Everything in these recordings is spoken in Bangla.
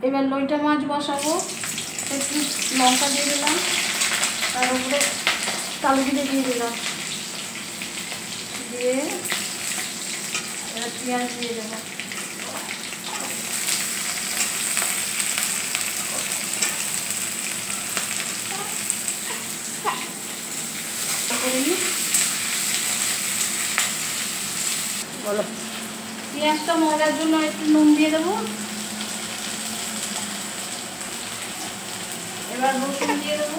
এবার লইটা মাছ বসাবো। একটু লঙ্কা দিয়ে দিলাম, তার উপরে কালো জিরে দিয়ে দিলাম, দিয়ে এবার পেঁয়াজ দিয়ে দেবো। বলো, পেঁয়াজটা মজার জন্য একটু নুন দিয়ে দেবো। এবার রসুন দিয়ে দেবো।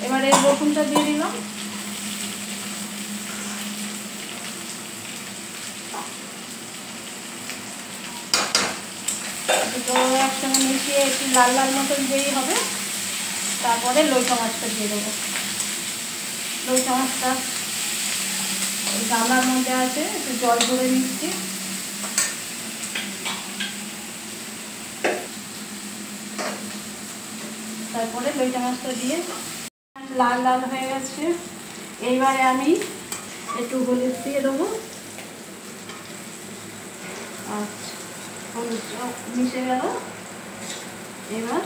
এবার এই রসুনটা দিয়ে দিলাম। দুটো একসঙ্গে মিশিয়ে একটু লাল লাল মতন যেই হবে, তারপরে লইটা মাছটা দিয়ে দেবো। লইটা মাছটা ওই গামলার মধ্যে আছে, একটু জল ভরে নিচ্ছি। তারপরে লইটা মাছটা দিয়ে লাল লাল হয়ে গেছে। এইবারে আমি একটু হলুদ দিয়ে দেবো। আচ্ছা, হলুদটা মিশে গেল। এবার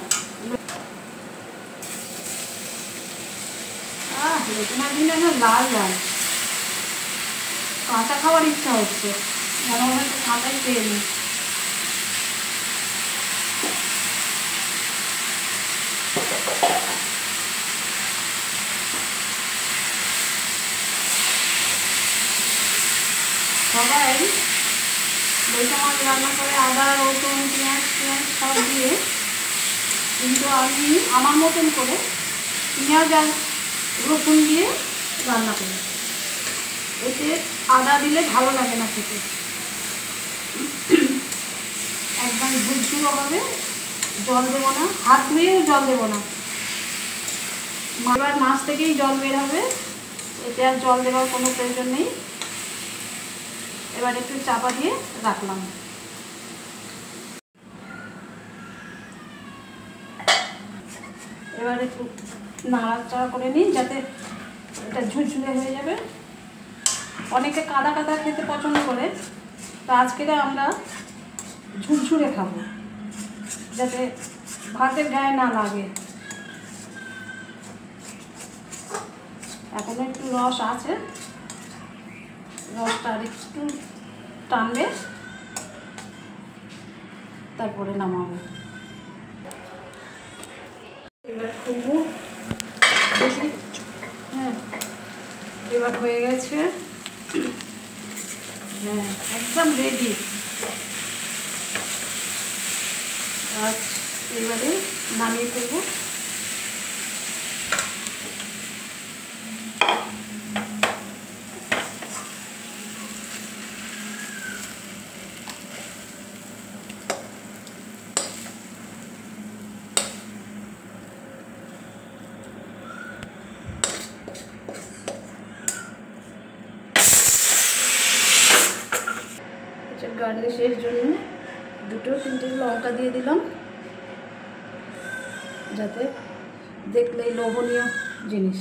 লইটা মাছ দিলে না লাল লাল, কাঁচা খাওয়ার ইচ্ছা হচ্ছে, মনে হয় একটু কাঁচাই খেয়ে নিই। সবাই লইটা মাছ রান্না করে আদা রসুন পেঁয়াজ সব দিয়ে, কিন্তু আমি আমার মতন করে পেঁয়াজ আর রসুন দিয়ে রান্না করি। এতে আদা দিলে ভালো লাগে না খেতে, একদম ঝুরঝুরো হবে। জল দেবো না, হাত ধুয়েও জল দেবো না। এবার মাছ থেকেই জল বের হবে, এতে আর জল দেওয়ার কোনো প্রয়োজন নেই। এবার একটু চাপা দিয়ে রাখলাম। এবার একটু নাড়াচাড়া করে নিই, যাতে এটা ঝুরঝুরে হয়ে যাবে। অনেকে কাদা কাদা খেতে পছন্দ করে, তো আজকে আমরা ঝুরঝুরে খাবো, যাতে ভাতের গায়ে না লাগে। এখনো একটু রস আছে, রসটা আর একটু টানবে, তারপরে নামাবো। এবার খুলবো, হ্যাঁ এবার হয়ে গেছে। হ্যাঁ একদম রেডি। আচ্ছা, এবারে নামিয়ে ফেলবো। গার্নিশের জন্য দুটো তিনটে লঙ্কা দিয়ে দিলাম, যাতে দেখলেই লোভনীয় জিনিস।